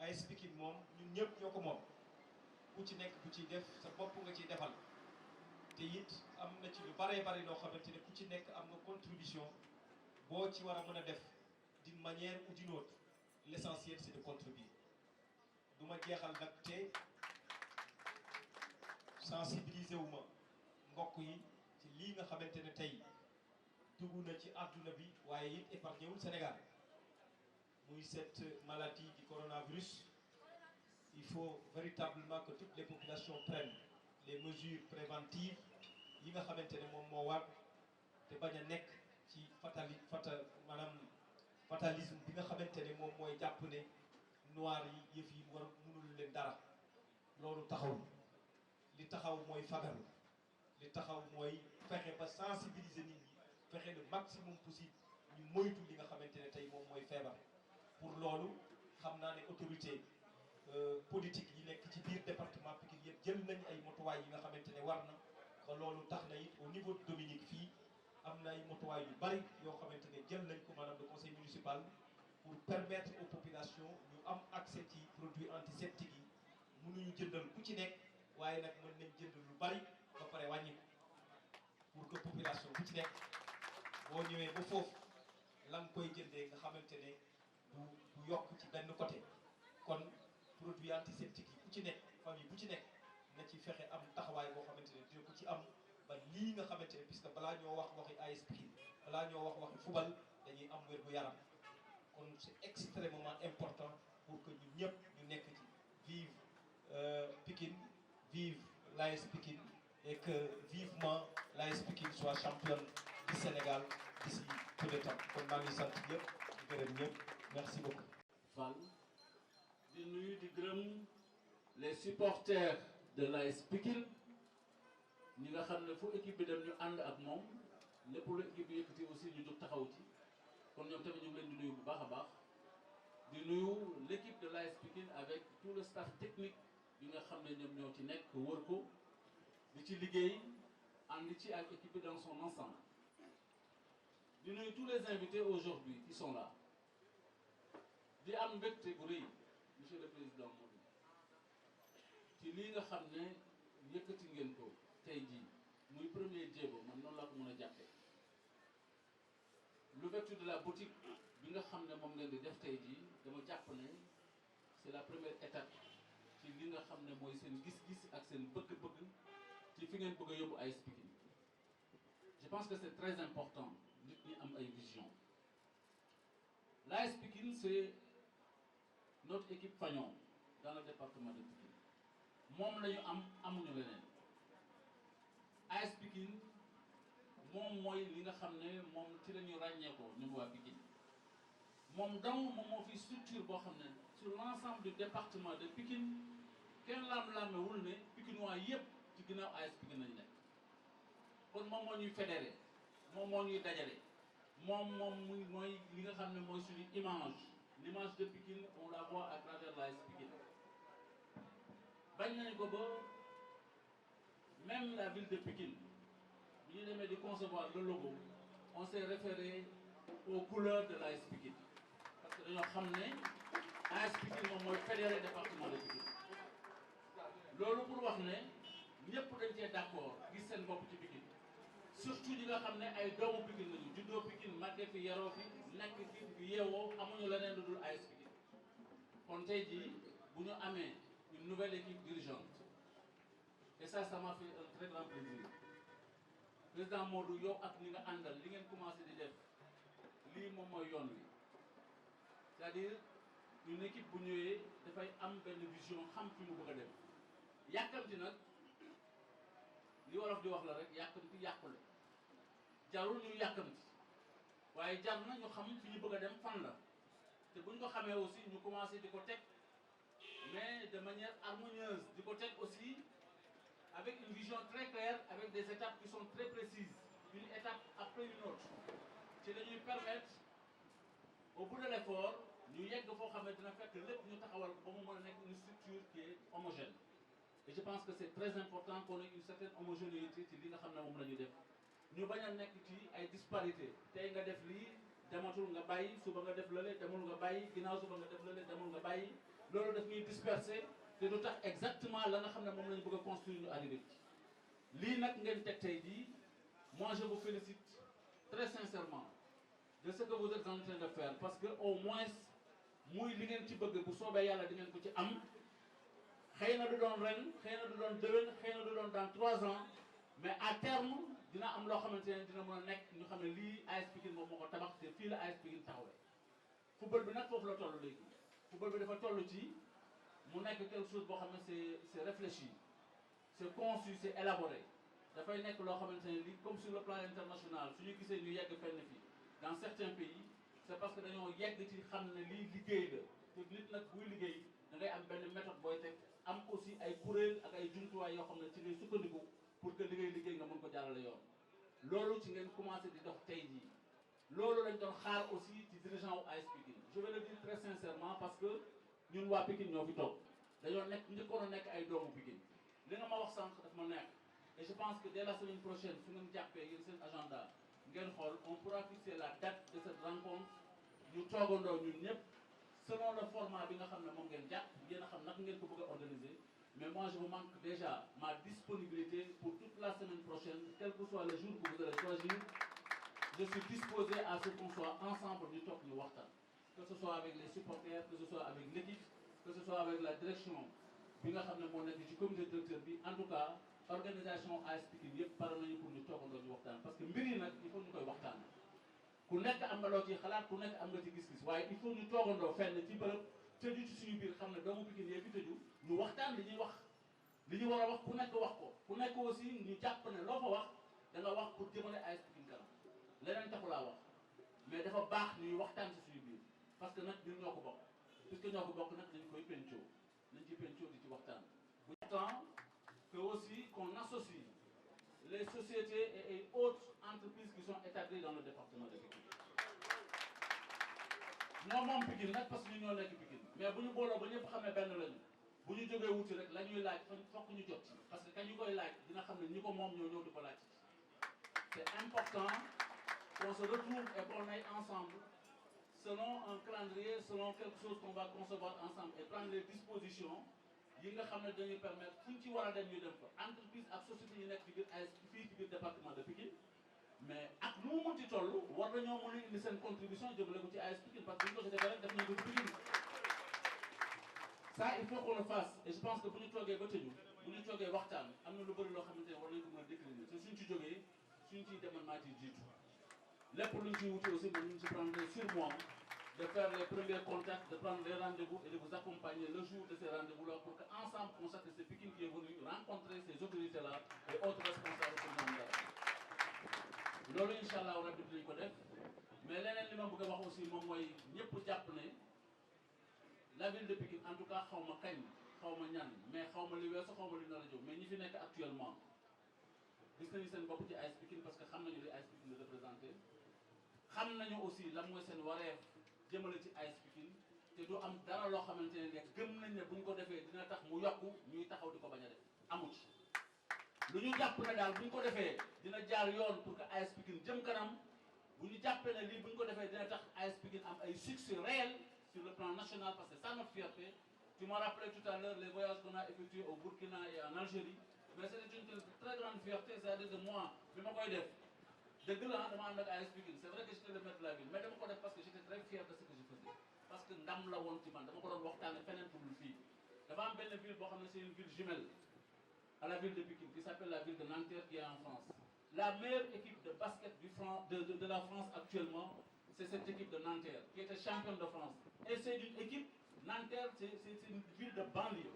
AS Pikine moom ñun ñëpp ñoo ko moom ku ci nekk ku ciy def sa bopp nga ciy defal te it am na ci lu baree bari loo xamante ne ku ci nekk am nga contribution boo ci war a mën a def d'une manière ou d'une autre l'essentiel c'est de contribuer du ma jeexal nag te sensibiliser wu ma mbokk yi ci lii nga xamante ne tey dugg na ci àdduna bi waaye it épargné wul Sénégal muy cette maladie du coronavirus. Il faut véritablement que toutes les populations prennent les mesures préventives yi nga xamante ne moom moo war te bañ a nekk ci fatalisme bi nga xamante ne moom mooy jàpp ne noir yi yëf yi war mënul leen dara loolu taxaw li taxaw mooy fagaru li taxaw mooy fexe ba sensibiliser nit ñi fexe le maximum possible ñu moytu li nga xamante ne tey moom mooy feebar pour loolu xam naa ne autorité politique yi nekk ci biir département Pikine yëpp jël nañ ay motuwaay yi nga xamante ne war na ba loolu tax na it au niveau de Dominique fii am na ay motuwaay yu bari yoo xamante ne jël nañ ko maanaam le conseil municipal pour permettre aux populations ñu am accès ci produits antiseptiques yi mënuñu jëndal ku ci nekk waaye nag mën nañ jënd lu bari ba pare wàññi ko pour que population ku ci nekk boo ñëwee ba foofu la nga koy jëndee nga xamante ne du yokk ci benn côté kon produit antiseptique yi ku ci nekk famille bu ci nekk na ci fexe am taxawaay boo xamante ne dina ko ci am ba lii nga xamante ne puisque balaa ñoo wax waxi AS Pikine balaa ñoo wax waxi fubal dañuy am wér gu yaram kon c'est extrêmement important pour que ñun ñëpp ñu nekk ci vive Pikine vive l'AS Pikine et que vivement l'AS Pikine soit championne du Sénégal d'ici peu de temps kon maa ngi sant ñëpp di gërëm ñëpp merci beaucoup. Fall di nuyu di gërëm les supporters de l'AS Pikine ñi nga xam ne fu équipe bi dem ñu ànd ak moom lépp lu équipe bi yëkkati aussi ñu jóg taxaw ci kon ñoom tamit ñu ngi leen di nuyu bu baax a baax di nuyu l'équipe de l'AS Pikine avec tout le staff technique bi nga xam ne ñoom ñoo ci nekk wër ko di ci liggéey ànd ci ak équipe bi dans son ensemble di nuyu tous les invités aujourd'hui qui sont là di am mbégte bu rëy monsieur le président Modou ci lii nga xam ne yëkkati ngeen ko tey jii muy premier jéego man noonu laa ko mën a jàppee l'ouverture de la boutique bi nga xam ne moom ngeen di def tey jii dama jàpp ne c'est la première étape ci li nga xam ne mooy seen gis-gis ak seen bëgg-bëgg ci fi ngeen bëgg a yóbbu AS Pikine je pense que c'est très important nit ñi am ay vision l'AS Pikine c'est notre équipe fanion dans le département de Pikine moom la ñu am amuñu leneen AS Pikine moom mooy li nga xam ne moom ci la ñu ràññeekoo ñun waa Pikine moom donc moom moo fi structure boo xam ne sur l'ensemble du département de Pikine kenn laam-laamewul ne Pikinois yëpp ci ginnaaw AS Pikine nañu nekk kon moom moo ñuy fédéré moom moo ñuy dajale moom mooy li nga xam ne mooy suñu image l'image de Pikine on la voit à travers l'AS Pikine bañ nañu ko ba même la ville de Pikine bi ñu demee di concevoir le logo on s'est référé aux couleurs de l'AS Pikine parce que dañoo xam ne AS Pikine moom mooy fédéré département de Pikine loolu pour wax ne ñëpp dañ cee d'accord gis seen bopp ci Pikine surtout ñi nga xam ne ay doomu Pikine lañu juddoo Pikine màggee fi yaroo fi nekk fi yeewoo amuñu leneen lu dul AS Pikine kon tey jii bu ñu amee une nouvelle équipe dirigeante et ça m'a fait un très grand plaisir président Modou yow ak ñi nga àndal li ngeen commencé di def lii moom mooy yoon wi c'est-à-dire une équipe bu ñëwee dafay am benn vision xam fi mu bëgg a dem yàkkamti nag li wolof di wax la rek yàkkamti yàqule jarul ñu yàkkamti waaye jar na ñu xam fi ñu bëgg a dem fan la te bu ñu ko xamee aussi ñu commencé di ko teg mais de manière harmonieuse di ko teg aussi avec une vision très claire avec des étapes qui sont très précises une étape après une autre ci la ñuy permettre au bout de l'effort ñu yegg foo xam ne dina fekk lépp ñu taxawal ba mu mën a nekk une structure qui est homogène et je pense que c'est très important qu'on ait une certaine homogénéité ci li nga xam ne moom la ñu def ñu bañ a nekk ci ay disparités tey nga def lii dematul nga bàyyi suba nga def lële demul nga bàyyi ginnaaw suba nga def lële demul nga bàyyi loolu daf ñuy disperser te du tax exactement la nga xam ne moom la ñu bëgg a construire ñu arrivé ci lii nag ngeen teg tey jii moi je vous félicite très sincèrement de ce que vous êtes en train de faire parce que au moins muy li ngeen ci bëgg bu soobee yàlla di ngeen ko ci am xëy na du doon ren xëy na du doon déwén xëy na du doon dans 3 ans mais à terme dina am loo xamante ne dina mën a nekk ñu xam ne lii AS Pikine moom moo ko tabax te fii la AS Pikine taxawee football bi nag foofu la toll léegi football bi dafa toll ci mu nekk quelque chose boo xam ne c'est réfléchi c'est conçu c'est élaboré dafay nekk loo xamante ne lii comme sur le plan international su ñu gisee ñu yegg fenn fii dans certains pays c'est parce que dañoo yegg ci xam ne lii liggéey la te nit nag buy liggéey da ngay am benn méthode booy teg am aussi ay kuréel ak ay jumtuwaay yoo xam ne ci ngay sukkandiku pour que li ngay liggéey nga mën ko jàllale yoon loolu ci ngeen commencé di dox tey jii loolu lañ doon xaar aussi ci dirigeant wu AS Pikine je vais le dire très sincèrement parce que ñun waa Pikine ñoo fi toog dañoo nekk njëkkoon a nekk ay doomu Pikine li nga ma wax sànq daf ma neex et je pense que dès la semaine prochaine su ngeen jàppee yéen seen agenda ngeen xool on pourra fixer la date de cette rencontre ñu toogandoo ñun ñëpp selon le format bi nga xam ne moom ngeen jàpp ngeen a xam naka ngeen ko bëgg a organiser mais moi je vous manque déjà ma disponibilité pour toute la semaine prochaine quel que soit le jour que vous allez choisir je suis disposé à ce qu'on soit ensemble ñu toog ñu waxtaan que ce soit avec les supporters que ce soit avec l'équipe que ce soit avec la direction bi nga xam ne moo nekk ci comité directeur bi en tout cas organisation AS Pikine yëpp pare nañu pour ñu toogandoo ñu waxtaan parce que mbir yi nag il faut ñu koy waxtaan ku nekk am nga loo ci xalaat ku nekk am nga ci gis-gis waaye il faut ñu toogandoo fenn ci bërëb tëju ci suñu biir xam ne doomu Pikine yee fi tëju ñu waxtaan li ñuy wax li ñu war a wax ku nekk wax ko ku nekk aussi ñu jàpp ne loo fa wax da nga wax pour jëmale AS Pikine kanam leneen taxu laa wax mais dafa baax ñuy waxtaan ci suñu biir parce que nag ñun ñoo ko bokk puisque ñoo ko bokk nag dañu koy pencoo nañ ci pencoo di ci waxtaan bu temps que aussi qu'on associe les sociétés et autres entreprises qui sont établies dans le département de Pikine ñoo moom Pikine nag parce que ñu ñoo nekk Pikine mais bu ñu booloo ba ñëpp xam ne benn lañu bu ñu jógee wuti rek la ñuy laaj fokk ñu jot ci parce que kañ ñu koy laaj dina xam ne ñi ko moom ñoo ñëw di ko laaj c'est important qu'on se retrouve et qu'on aille ensemble selon un calendrier selon quelque chose qu'on va concevoir ensemble et prendre les dispositions yi nga xam ne dañuy permettre fu ñu ci war a dem ñu dem fa entreprise ak société yi nekk ci biir AS fii ci biir département de Pikine mais ak nu mu munti toll war nañoo mën a indi seen contribution jëmale ko ci AS Pikine parce que bu ñu ko si defee rek def nañu ko ci Pikine ça il faut qu'on le fasse et je pense que bu ñu toogee ba tëju bu ñu toogee waxtaan am na lu bëri loo xamante ne war nañu ko mën a décliner te suñ ci jógee suñ ciy demal maa ciy jiitu lépp lu ñu ciy wuti aussi man ñu ci prendre sur moi de faire les premiers contacts de prendre les rendez-vous et de vous accompagner le jour de ces rendez-vous-là pour que ensemble on sache que c'est Pikine qui est venu rencontrer ces autorités-là et autres responsables communautaires loolu incha allah rabbi dinañ ko def mais leneen li ma bëgg a wax aussi moom mooy ñëpp jàpp ne la ville de Pikine en tout cas xaw ma kañ xaw ma ñan mais xaw ma li weesu xaw ma li nar a jóg mais ñi fi nekk actuellement gis nañu seen bopp ci AS Pikine parce que xam nañu li AS Pikine la représenté xam nañu aussi lan mooy seen wareef jëmale ci AS Pikine te du am dara loo xamante ne gëm nañ ne bu ñu ko defee dina tax mu yokku ñuy taxaw di ko bañ a def amu ci lu ñu jàpp ne daal bu ñu ko defee dina jaar yoon pour que AS Pikine jëm kanam bu ñu jàppee ne lii bu ñu ko defee dina tax AS Pikine am ay succès réel sur le plan national parce que ça notre fierté tu m'as rappelé tout à l'heure les voyages qu'on a effectués au Burkina et en Algérie mais c'était une très grande fierté c'est-à-dire que moi bi ma koy def dëgg la dama ànd ak AS Pikine c'est vrai que j'étais le maître de la ville mais dama ko def parce que j'étais très fier de ce que je faisais parce que ndam la woon ci man dama ko doon waxtaane feneen pour fii dafa am benn ville boo xam ne c'est une ville jumelle à la ville de Pikine qui s'appelle la ville de Nanterre qui est en France la meilleure équipe de basket de la France actuellement c'est cette équipe de Nanterre qui était championne de France et c'est une équipe Nanterre c'est une ville de banlieue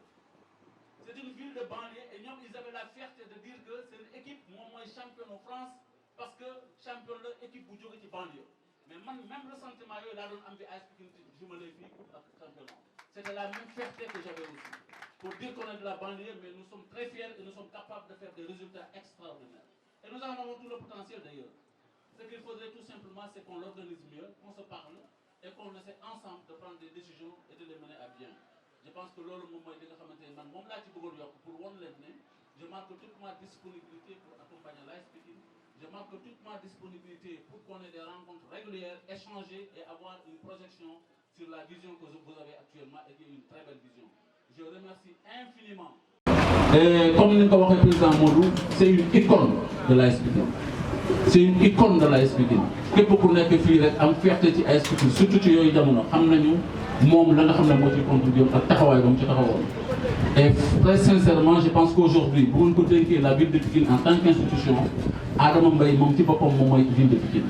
c'est une ville de banlieue et ñoom ils avaient la fierté de dire que c'est une équipe moom mooy championne en France parce que champion la équipe bu jóge ci banlieue mais man même le sentiment yooyu laa doon am bi AS Pikine jumelé fii ak championnat c'était la même fierté que j'avais aussi pour dire qu'on est de la banlieue mais nous sommes très fiers et nous sommes capables de faire des résultats extraordinaires et nous en avons tout le potentiel d'ailleurs ce qu'il faudrait tout simplement c'est qu'on l'organise mieux qu'on se parle et qu'on essaie ensemble de prendre des décisions et de les mener à bien je pense que loolu moom mooy li nga xamante ne man moom laa ci bëggoon yokk pour won leen ne je marque toute ma disponibilité pour accompagner l'AS Pikine je marque toute ma disponibilité pour qu'on ait des rencontres régulières échanger et avoir une projection sur la vision que vous avez actuellement et qui est une très belle vision je remercie infiniment. Et comme nous l'avons dit, président Modou, c'est une icône de l'AS Pikine. C'est une icône de l'AS Pikine. Képp ku nekk fii rek am fierté ci AS Pikine surtout ci yooyu jamono xam nañu moom la nga xam ne moo ci contribué ak taxawaay ba mu ci taxawoon. Et très sincèrement, je pense qu'aujourd'hui, bu ngeen ko dénkee la ville de Pikine en tant qu'institution, Adama Mbaye moom ci boppam moom mooy ville de Pikine.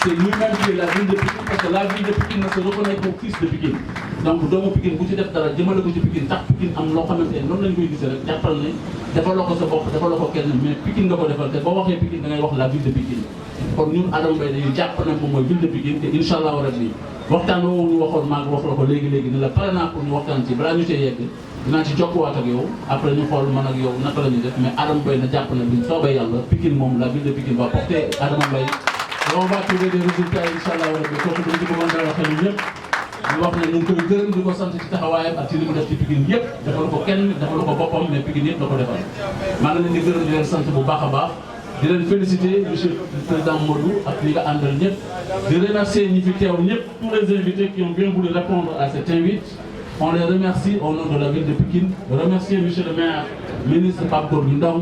C'est lui-même qui est la ville de Pikine parce que la ville de Pikine ne se reconnaît qu'au fils de Pikine. Donc doomu Pikine bu ci def dara jëmale ko ci Pikine tax Pikine am loo xamante ne noonu lañ koy gisee rek jàppal ne defaloo ko sa bopp defaloo ko kenn mais Pikine nga ko defal te boo waxee Pikine da ngay wax la ville de Pikine. kon ñun Adama Mbaye dañuy jàpp ne moom mooy ville de Pikine te incha allahu rabbi waxtaan woowu ñu waxoon maa ngi wax la ko léegi ne la pare naa pour ñu waxtaan ci balaa ñu cee yegg dinaa ci jokkuwaat ak yow après ñu xool man ak yow naka la ñuy def mais Adama Mbaye na jàpp ne buñ soobee yàlla Pikine moom la ville de Pikine va porter Adama Mbaye. on va trouver des résultats incha allah rabbi kooku dañ ci bëggoon dara xel ñëpp ñu wax ne ñu ngi koy gërëm di ko sant ci taxawaayam ak ci li mu def ci Pikine yëpp defal ko kenn defal ko boppam mais Pikine yëpp la ko defal maa ngi leen di gërëm di leen sant bu baax a baax di leen féliciter monsieur le président Modou ak ñi nga àndal ñëpp di remercier ñi fi teew ñëpp tous les invités qui ont bien voulu répondre à cet invite on les remercie au nom de la ville de Pikine remercier monsieur le maire ministre Pape Gorgui Ndong